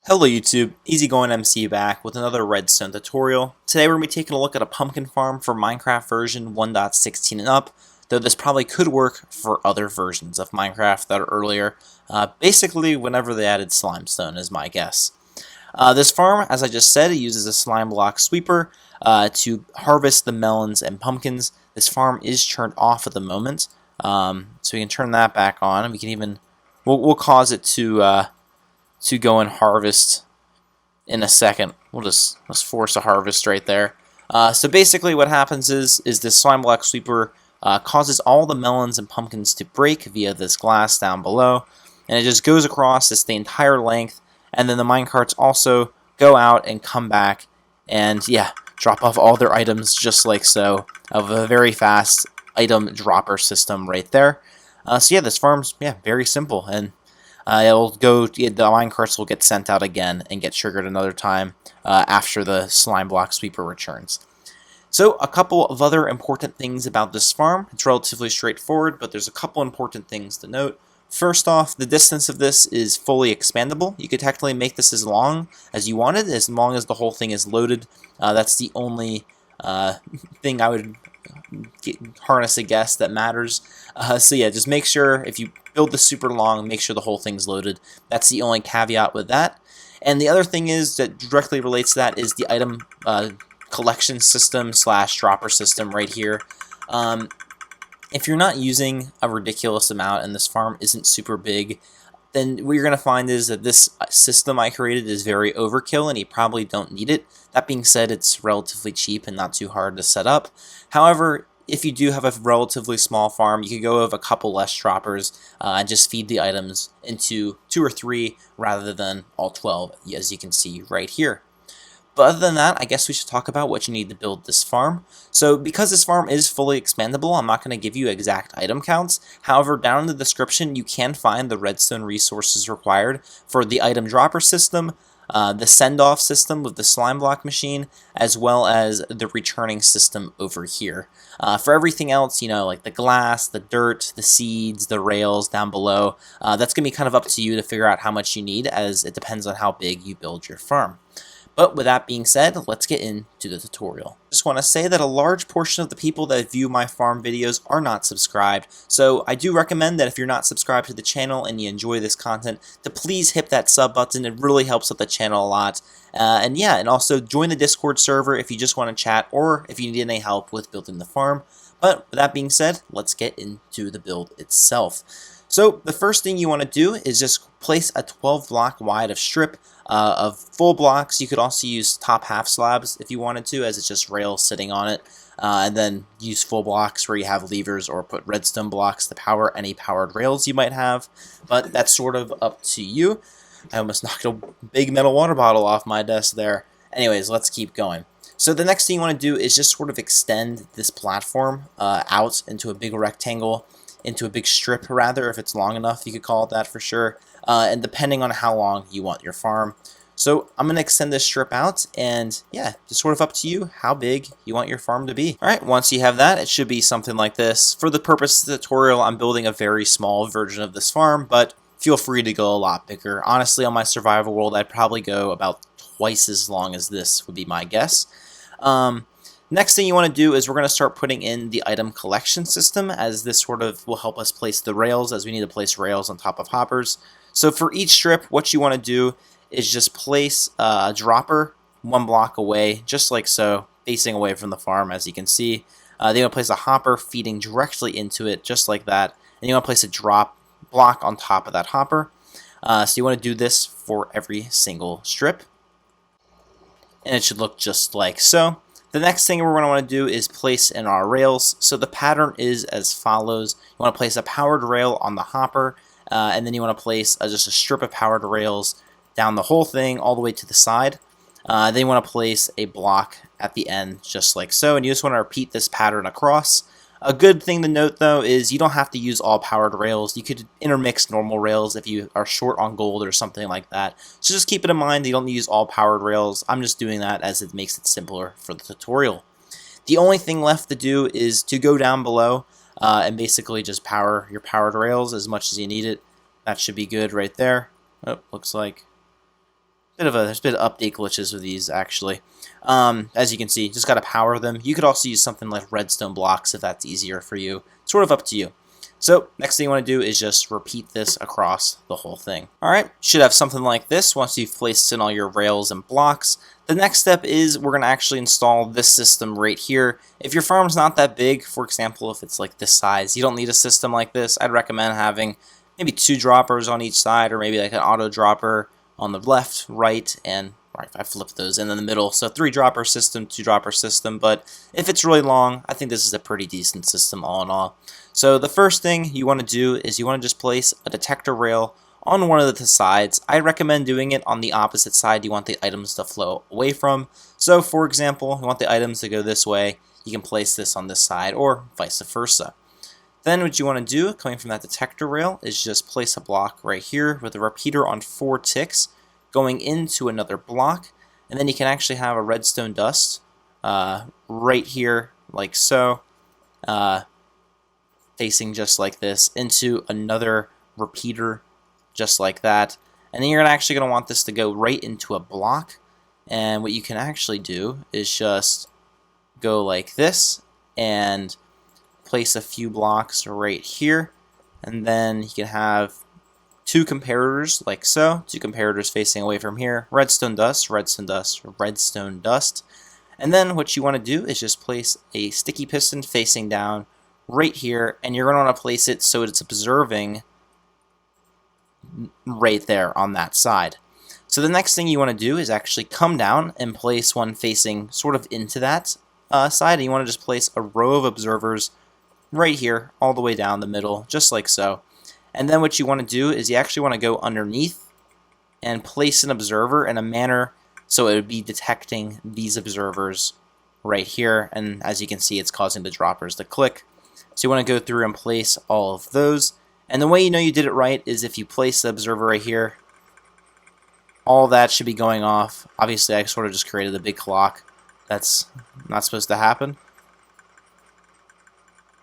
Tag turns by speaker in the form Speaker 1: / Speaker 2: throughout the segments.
Speaker 1: Hello YouTube, Easygoing MC back with another Redstone tutorial. Today we're going to be taking a look at a pumpkin farm for Minecraft version 1.16 and up, though this probably could work for other versions of Minecraft that are earlier, basically whenever they added Slimestone is my guess. This farm, as I just said, it uses a slime block sweeper to harvest the melons and pumpkins. This farm is turned off at the moment, so we can turn that back on, and we can even, we'll cause it to go and harvest in a second. Let's force a harvest right there. So basically what happens is this slime block sweeper causes all the melons and pumpkins to break via this glass down below, and it just goes across the entire length, and then the minecarts also go out and come back and drop off all their items just like so, of a very fast item dropper system right there. So this farm's very simple, and it'll go. The minecarts will get sent out again and get triggered another time after the slime block sweeper returns. So a couple of other important things about this farm. It's relatively straightforward, but there's a couple important things to note. First off, the distance of this is fully expandable. You could technically make this as long as you wanted, as long as the whole thing is loaded. That's the only thing I would harness a guess that matters. So just make sure if you build this super long, make sure the whole thing's loaded. That's the only caveat with that. And the other thing is that directly relates to that is the item collection system / dropper system right here. If you're not using a ridiculous amount and this farm isn't super big, then what you're going to find is that this system I created is very overkill and you probably don't need it. That being said, it's relatively cheap and not too hard to set up. However, if you do have a relatively small farm, you could go with a couple less droppers and just feed the items into 2 or 3 rather than all 12, as you can see right here. But other than that, I guess we should talk about what you need to build this farm. So because this farm is fully expandable, I'm not going to give you exact item counts. However, down in the description, you can find the redstone resources required for the item dropper system, the send-off system with the slime block machine, as well as the returning system over here. For everything else, like the glass, the dirt, the seeds, the rails down below, that's going to be kind of up to you to figure out how much you need, as it depends on how big you build your farm. But with that being said, let's get into the tutorial. I just want to say that a large portion of the people that view my farm videos are not subscribed, so I do recommend that if you're not subscribed to the channel and you enjoy this content, to please hit that sub button. It really helps out the channel a lot. And also join the Discord server if you just want to chat or if you need any help with building the farm. But with that being said, let's get into the build itself. So the first thing you want to do is just place a 12 block wide of strip of full blocks. You could also use top half slabs if you wanted to, as it's just rails sitting on it, and then use full blocks where you have levers, or put redstone blocks to power any powered rails you might have, but that's sort of up to you. I almost knocked a big metal water bottle off my desk there. Anyways, let's keep going. So the next thing you want to do is just sort of extend this platform out into a big rectangle, into a big strip rather, if it's long enough, you could call it that for sure, and depending on how long you want your farm. So I'm going to extend this strip out, and just sort of up to you how big you want your farm to be. Alright, once you have that, it should be something like this. For the purpose of the tutorial, I'm building a very small version of this farm, but feel free to go a lot bigger. Honestly, on my survival world, I'd probably go about twice as long as this would be my guess. Next thing you want to do is we're going to start putting in the item collection system, as this sort of will help us place the rails, as we need to place rails on top of hoppers. So for each strip, what you want to do is just place a dropper 1 block away, just like so, facing away from the farm, as you can see. Then you want to place a hopper feeding directly into it, just like that. And you want to place a drop block on top of that hopper. So you want to do this for every single strip. And it should look just like so. The next thing we're going to want to do is place in our rails. So the pattern is as follows. You want to place a powered rail on the hopper, and then you want to place just a strip of powered rails down the whole thing all the way to the side. Then you want to place a block at the end just like so, and you just want to repeat this pattern across. A good thing to note though is you don't have to use all powered rails. You could intermix normal rails if you are short on gold or something like that. So just keep it in mind that you don't use all powered rails. I'm just doing that as it makes it simpler for the tutorial. The only thing left to do is to go down below and basically just power your powered rails as much as you need it. That should be good right there. Oh, looks like there's a bit of update glitches with these actually. As you can see, just got to power them. You could also use something like Redstone Blocks if that's easier for you. Sort of up to you. So next thing you want to do is just repeat this across the whole thing. Alright, should have something like this once you've placed in all your rails and blocks. The next step is we're going to actually install this system right here. If your farm's not that big, for example, if it's like this size, you don't need a system like this. I'd recommend having maybe 2 droppers on each side, or maybe like an auto dropper on the left, right, and right, I flipped those in the middle. So 3 dropper system, 2 dropper system, but if it's really long, I think this is a pretty decent system all in all. So the first thing you want to do is you want to just place a detector rail on one of the sides. I recommend doing it on the opposite side you want the items to flow away from. So for example, you want the items to go this way, you can place this on this side, or vice versa. Then what you want to do, coming from that detector rail, is just place a block right here with a repeater on 4 ticks going into another block, and then you can actually have a redstone dust right here, like so, facing just like this, into another repeater, just like that. And then you're actually going to want this to go right into a block, and what you can actually do is just go like this, and place a few blocks right here, and then you can have 2 comparators like so, 2 comparators facing away from here, redstone dust, redstone dust, redstone dust. And then what you want to do is just place a sticky piston facing down right here, and you're going to want to place it so it's observing right there on that side. So the next thing you want to do is actually come down and place one facing sort of into that side, and you want to just place a row of observers right here all the way down the middle, just like so. And then what you want to do is you actually want to go underneath and place an observer in a manner so it would be detecting these observers right here, and as you can see, it's causing the droppers to click. So you want to go through and place all of those, and the way you know you did it right is if you place the observer right here, all that should be going off. Obviously I sort of just created a big clock. That's not supposed to happen.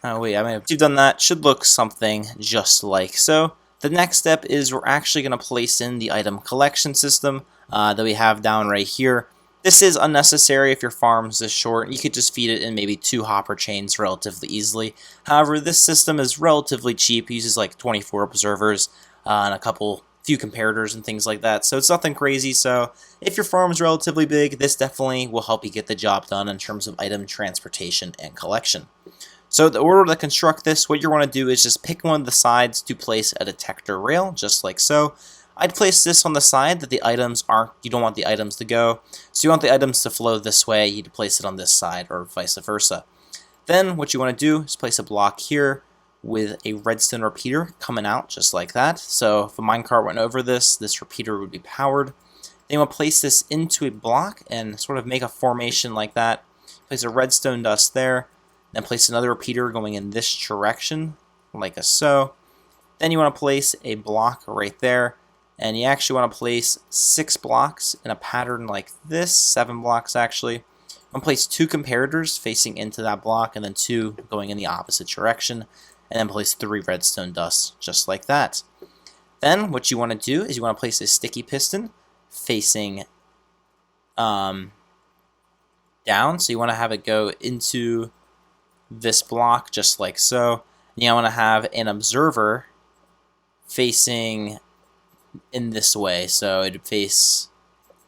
Speaker 1: Oh wait, I mean, if you've done that, should look something just like so. The next step is we're actually going to place in the item collection system that we have down right here. This is unnecessary if your farm's this short. You could just feed it in maybe 2 hopper chains relatively easily. However, this system is relatively cheap. It uses like 24 observers and a few comparators and things like that. So it's nothing crazy. So if your farm is relatively big, this definitely will help you get the job done in terms of item transportation and collection. So the order to construct this, what you want to do is just pick one of the sides to place a detector rail, just like so. I'd place this on the side that the items aren't, you don't want the items to go. So you want the items to flow this way, you'd place it on this side, or vice versa. Then what you want to do is place a block here with a redstone repeater coming out, just like that. So if a minecart went over this, this repeater would be powered. Then you want to place this into a block and sort of make a formation like that. Place a redstone dust there. Then place another repeater going in this direction, like so. Then you want to place a block right there, and you actually want to place 6 blocks in a pattern like this, 7 blocks actually. You want to place 2 comparators facing into that block, and then 2 going in the opposite direction, and then place 3 redstone dusts, just like that. Then what you want to do is you want to place a sticky piston facing down, so you want to have it go into this block just like so. And you want to have an observer facing in this way, so it would face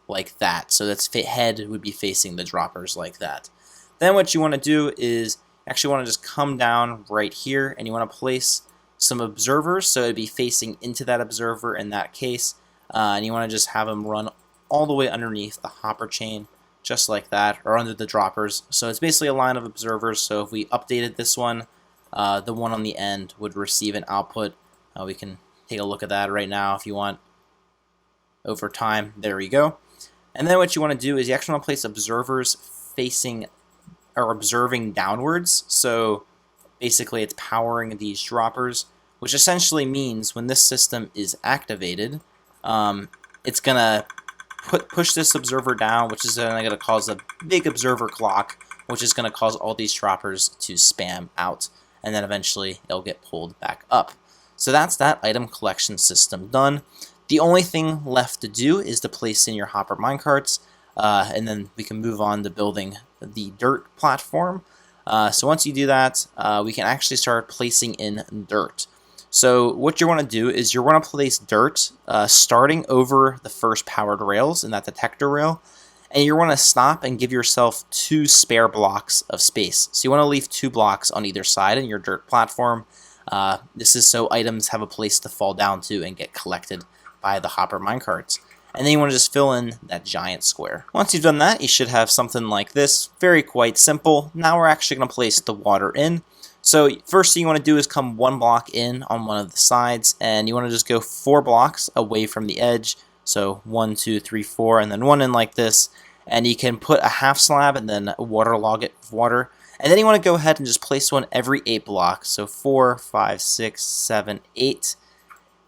Speaker 1: like that. So that's head would be facing the droppers like that. Then what you want to do is actually want to just come down right here, and you want to place some observers so it'd be facing into that observer in that case, and you want to just have them run all the way underneath the hopper chain, just like that, or under the droppers. So it's basically a line of observers. So if we updated this one, the one on the end would receive an output. We can take a look at that right now if you want. Over time, there we go. And then what you want to do is you actually want to place observers facing or observing downwards. So basically it's powering these droppers, which essentially means when this system is activated, it's going to push this observer down, which is going to cause a big observer clock, which is going to cause all these droppers to spam out, and then eventually it'll get pulled back up. So that's that item collection system done. The only thing left to do is to place in your hopper minecarts, and then we can move on to building the dirt platform. So once you do that, we can actually start placing in dirt. So what you want to do is you want to place dirt starting over the first powered rails in that detector rail, and you want to stop and give yourself 2 spare blocks of space. So you want to leave 2 blocks on either side in your dirt platform. This is so items have a place to fall down to and get collected by the hopper minecarts. And then you want to just fill in that giant square. Once you've done that, you should have something like this. Very quite simple. Now we're actually going to place the water in. So first thing you want to do is come 1 block in on one of the sides, and you want to just go 4 blocks away from the edge. So 1, 2, 3, 4, and then 1 in like this. And you can put a half slab and then waterlog it with water. And then you want to go ahead and just place one every 8 blocks. So 4, 5, 6, 7, 8.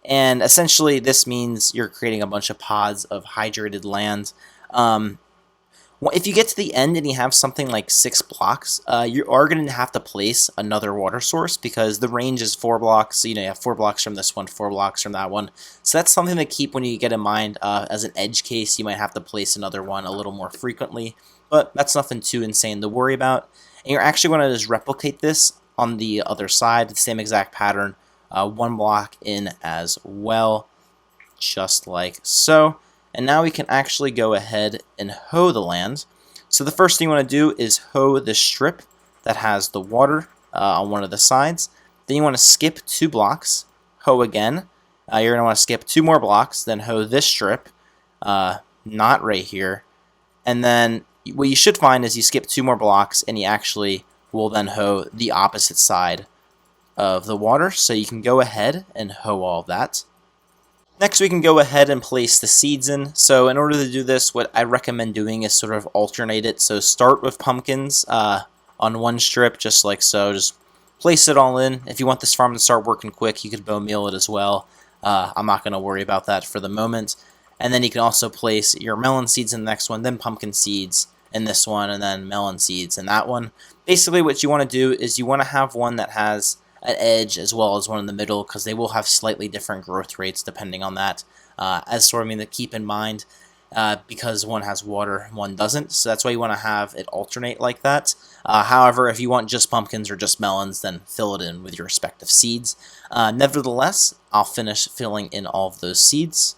Speaker 1: And essentially this means you're creating a bunch of pods of hydrated land. If you get to the end and you have something like 6 blocks, you are going to have to place another water source because the range is 4 blocks. So, you have 4 blocks from this one, 4 blocks from that one. So that's something to keep when you get in mind. As an edge case, you might have to place another one a little more frequently, but that's nothing too insane to worry about. And you're actually going to just replicate this on the other side, the same exact pattern, 1 block in as well, just like so. And now we can actually go ahead and hoe the land. So the first thing you want to do is hoe the strip that has the water on one of the sides. Then you want to skip 2 blocks, hoe again. You're going to want to skip 2 more blocks, then hoe this strip, not right here. And then what you should find is you skip 2 more blocks and you actually will then hoe the opposite side of the water. So you can go ahead and hoe all of that. Next, we can go ahead and place the seeds in. So in order to do this, what I recommend doing is sort of alternate it. So start with pumpkins on one strip, just like so. Just place it all in. If you want this farm to start working quick, you could bone meal it as well. I'm not going to worry about that for the moment. And then you can also place your melon seeds in the next one, then pumpkin seeds in this one, and then melon seeds in that one. Basically, what you want to do is you want to have one that has an edge as well as one in the middle, because they will have slightly different growth rates depending on that. As sort of something to keep in mind, because one has water, one doesn't. So that's why you want to have it alternate like that. However, if you want just pumpkins or just melons, then fill it in with your respective seeds. Nevertheless, I'll finish filling in all of those seeds.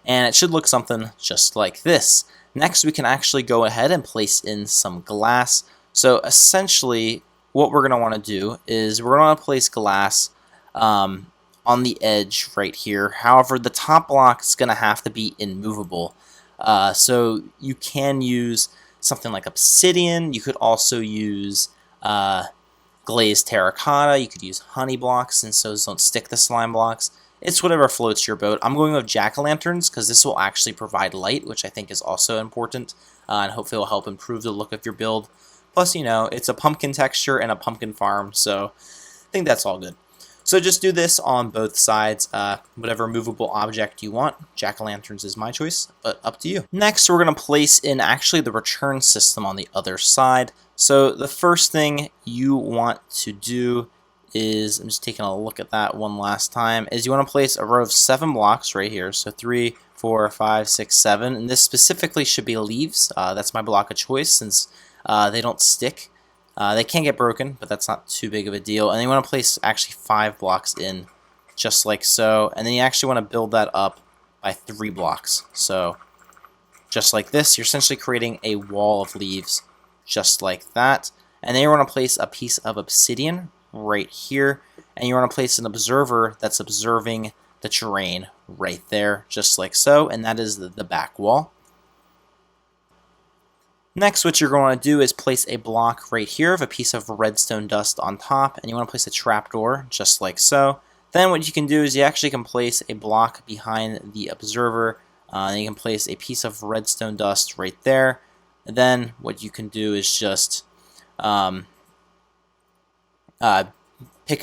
Speaker 1: And it should look something just like this. Next, we can actually go ahead and place in some glass. So essentially, what we're going to want to do is we're going to want to place glass on the edge right here. However, the top block is going to have to be immovable. So you can use something like obsidian. You could also use glazed terracotta. You could use honey blocks, since those don't stick to slime blocks. It's whatever floats your boat. I'm going with jack-o'-lanterns because this will actually provide light, which I think is also important, and hopefully will help improve the look of your build. Plus, it's a pumpkin texture and a pumpkin farm, so I think that's all good. So just do this on both sides, whatever movable object you want. Jack-o'-lanterns is my choice, but up to you. Next, we're going to place in actually the return system on the other side. So the first thing you want to do is, I'm just taking a look at that one last time, is you want to place a row of 7 blocks right here. So 3, 4, 5, 6, 7, and this specifically should be leaves. That's my block of choice since they don't stick. They can get broken, but that's not too big of a deal. And then you want to place actually 5 blocks in, just like so. And then you actually want to build that up by 3 blocks. So just like this, you're essentially creating a wall of leaves, just like that. And then you want to place a piece of obsidian right here. And you want to place an observer that's observing the terrain right there, just like so. And that is the back wall. Next, what you're going to do is place a block right here of a piece of redstone dust on top, and you want to place a trapdoor, just like so. Then what you can do is you actually can place a block behind the observer, and you can place a piece of redstone dust right there. And then what you can do is just pick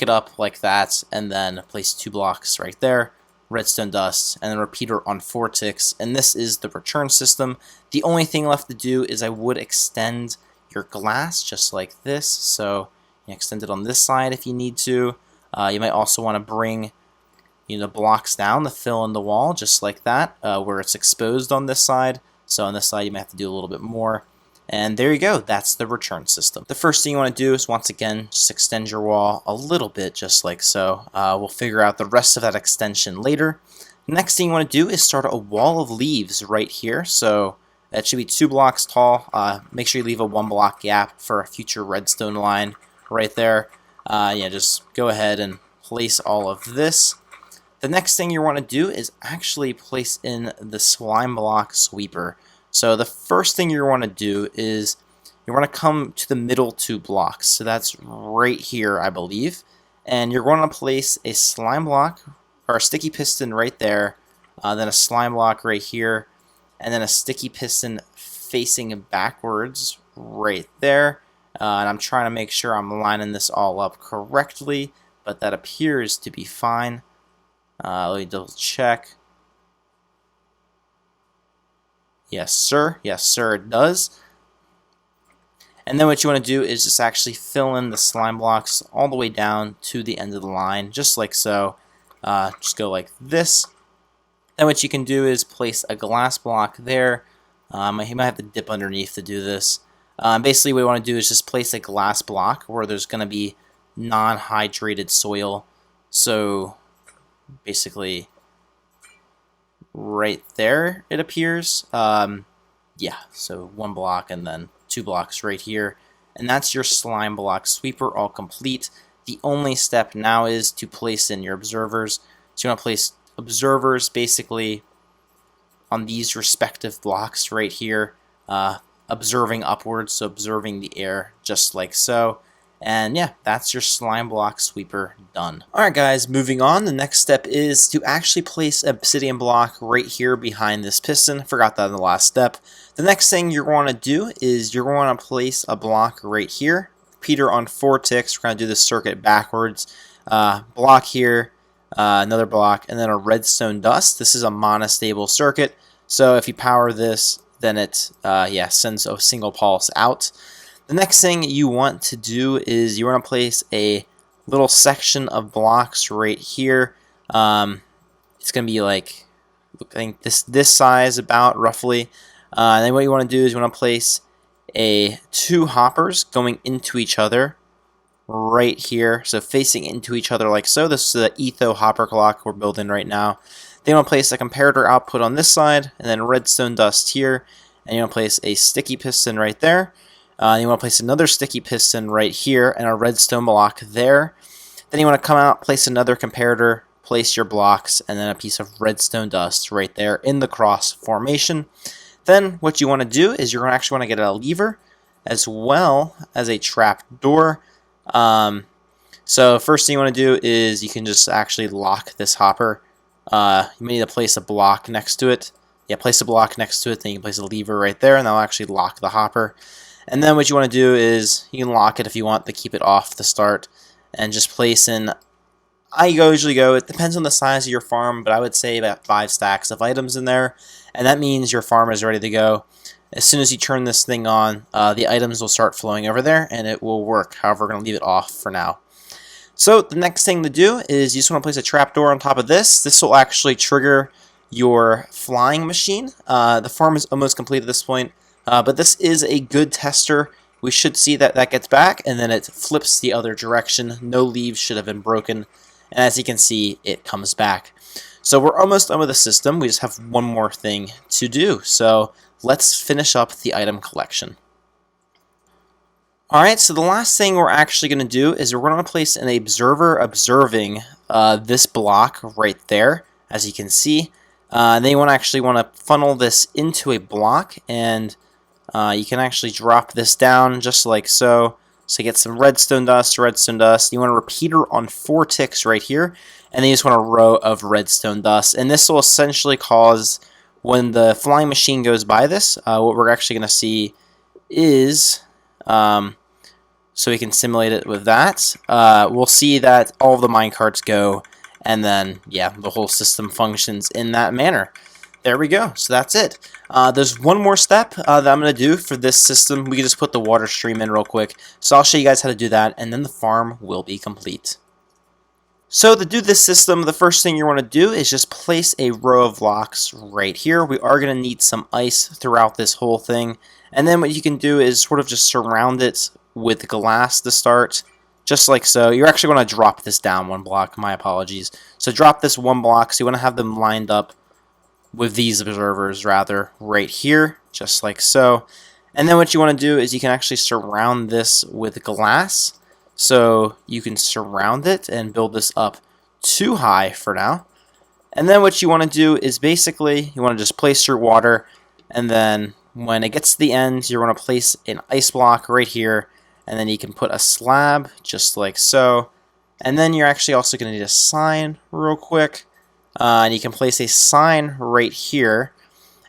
Speaker 1: it up like that, and then place 2 blocks right there. Redstone dust, and then repeater on 4 ticks, and this is the return system. The only thing left to do is I would extend your glass just like this, so you extend it on this side if you need to. You might also want to bring, the blocks down to fill in the wall, just like that, where it's exposed on this side. So on this side, you might have to do a little bit more. And there you go, that's the return system. The first thing you want to do is, once again, just extend your wall a little bit, just like so. We'll figure out the rest of that extension later. Next thing you want to do is start a wall of leaves right here. So that should be 2 blocks tall. Make sure you leave a 1 block gap for a future redstone line right there. Yeah, just go ahead and place all of this. The next thing you want to do is actually place in the slime block sweeper. So the first thing you want to do is you want to come to the middle 2 blocks. So that's right here, I believe. And you're going to place a slime block or a sticky piston right there, then a slime block right here, and then a sticky piston facing backwards right there. And I'm trying to make sure I'm lining this all up correctly, but that appears to be fine. Let me double check. Yes, sir. Yes, sir, it does. And then what you want to do is just actually fill in the slime blocks all the way down to the end of the line, just like so. Just go like this. Then what you can do is place a glass block there. You might have to dip underneath to do this. Basically, what we want to do is just place a glass block where there's going to be non-hydrated soil. So basically, right there it appears. Yeah, so 1 block and then 2 blocks right here. And that's your slime block sweeper all complete. The only step now is to place in your observers. So you want to place observers basically on these respective blocks right here, observing upwards, so observing the air just like so. And yeah, that's your slime block sweeper done. Alright guys, moving on, the next step is to actually place an obsidian block right here behind this piston. Forgot that in the last step. The next thing you're going to do is you're going to place a block right here. Repeater on 4 ticks. We're going to do the circuit backwards. Block here, another block, and then a redstone dust. This is a monostable circuit, so if you power this, then it yeah, sends a single pulse out. The next thing you want to do is you want to place a little section of blocks right here. It's going to be like, I think this size about roughly. And then what you want to do is you want to place 2 hoppers going into each other right here, so facing into each other like so. This is the etho hopper clock we're building right now. Then you want to place a comparator output on this side, and then redstone dust here, and you want to place a sticky piston right there. You want to place another sticky piston right here and a redstone block there. Then you want to come out, place another comparator, place your blocks, and then a piece of redstone dust right there in the cross formation. Then what you want to do is you're actually want to get a lever as well as a trapdoor. So first thing you want to do is you can just actually lock this hopper. You may need to place a block next to it. Yeah, place a block next to it, then you can place a lever right there, and that'll actually lock the hopper. And then what you want to do is you can lock it if you want to keep it off the start, and just place in, I usually go, it depends on the size of your farm, but I would say about 5 stacks of items in there, and that means your farm is ready to go. As soon as you turn this thing on, the items will start flowing over there, and it will work. However, we're going to leave it off for now. So the next thing to do is you just want to place a trapdoor on top of this. This will actually trigger your flying machine. The farm is almost complete at this point, but this is a good tester. We should see that that gets back, and then it flips the other direction. No leaves should have been broken, and as you can see, it comes back. So we're almost done with the system. We just have one more thing to do. So let's finish up the item collection. Alright, so the last thing we're actually going to do is we're going to place an observer observing this block right there, as you can see. And then you actually want to funnel this into a block, and you can actually drop this down just like so. So you get some redstone dust, redstone dust. You want a repeater on 4 ticks right here, and then you just want a row of redstone dust. And this will essentially cause, when the flying machine goes by this, what we're actually going to see is, so we can simulate it with that, we'll see that all of the minecarts go, and then, yeah, the whole system functions in that manner. There we go. So that's it. There's one more step that I'm going to do for this system. We can just put the water stream in real quick. So I'll show you guys how to do that, and then the farm will be complete. So to do this system, the first thing you want to do is just place a row of blocks right here. We are going to need some ice throughout this whole thing. And then what you can do is sort of just surround it with glass to start, just like so. You're actually going to drop this down one block, my apologies. So drop this one block, so you want to have them lined up with these observers rather right here, just like so. And then what you want to do is you can actually surround this with glass. So you can surround it and build this up too high for now. And then what you want to do is basically you want to just place your water, and then when it gets to the end, you're going to place an ice block right here, and then you can put a slab just like so. And then you're actually also going to need a sign real quick. And you can place a sign right here,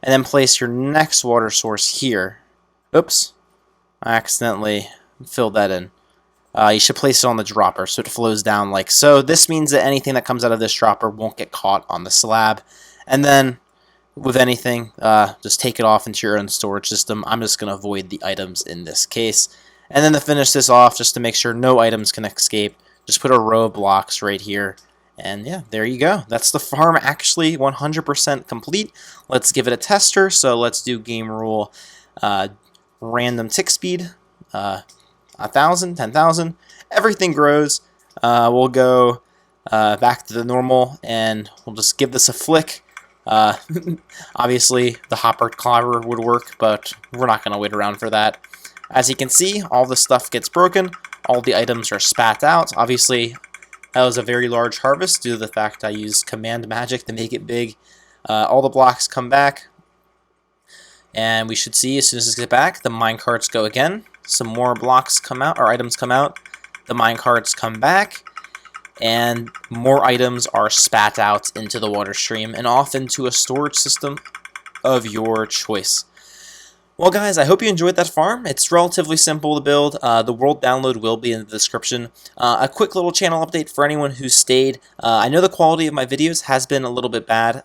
Speaker 1: and then place your next water source here. Oops, I accidentally filled that in. You should place it on the dropper so it flows down like so. This means that anything that comes out of this dropper won't get caught on the slab. And then with anything, just take it off into your own storage system. I'm just going to avoid the items in this case. And then to finish this off, just to make sure no items can escape, just put a row of blocks right here. And yeah, there you go. That's the farm actually 100% complete. Let's give it a tester. So let's do game rule random tick speed. 1,000, 10,000, everything grows. We'll go back to the normal, and we'll just give this a flick. Obviously, the hopper clobber would work, but we're not going to wait around for that. As you can see, all the stuff gets broken. All the items are spat out. Obviously, that was a very large harvest due to the fact I used command magic to make it big. All the blocks come back, and we should see as soon as this gets back, the minecarts go again. Some more blocks come out, or items come out. The minecarts come back, and more items are spat out into the water stream and off into a storage system of your choice. Well, guys, I hope you enjoyed that farm. It's relatively simple to build. The world download will be in the description. A quick little channel update for anyone who stayed. I know the quality of my videos has been a little bit bad.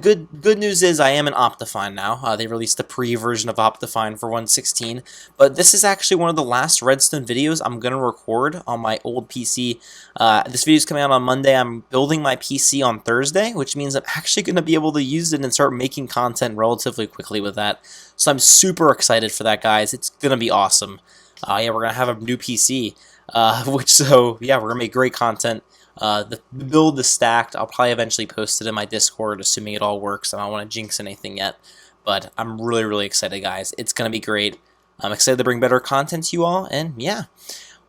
Speaker 1: Good news is I am in Optifine now. They released a pre-version of Optifine for 1.16, but this is actually one of the last Redstone videos I'm going to record on my old PC. This video is coming out on Monday. I'm building my PC on Thursday, which means I'm actually going to be able to use it and start making content relatively quickly with that. So I'm super excited for that, guys. It's going to be awesome. Yeah, we're going to have a new PC, yeah, we're going to make great content. The build is stacked. I'll probably eventually post it in my Discord, assuming it all works. I don't want to jinx anything yet, but I'm really, really excited, guys. It's going to be great. I'm excited to bring better content to you all, and yeah.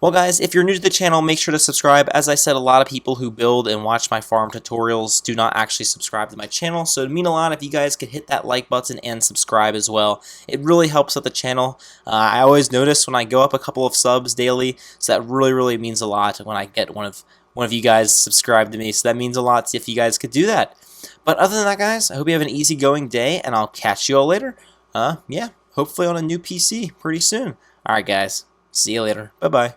Speaker 1: Well, guys, if you're new to the channel, make sure to subscribe. As I said, a lot of people who build and watch my farm tutorials do not actually subscribe to my channel, so it'd mean a lot if you guys could hit that like button and subscribe as well. It really helps out the channel. I always notice when I go up a couple of subs daily, so that really, really means a lot when I get one of you guys subscribe to me, so that means a lot if you guys could do that. But other than that, guys, I hope you have an easygoing day, and I'll catch you all later. Yeah, hopefully on a new PC pretty soon. Alright, guys, see you later. Bye-bye.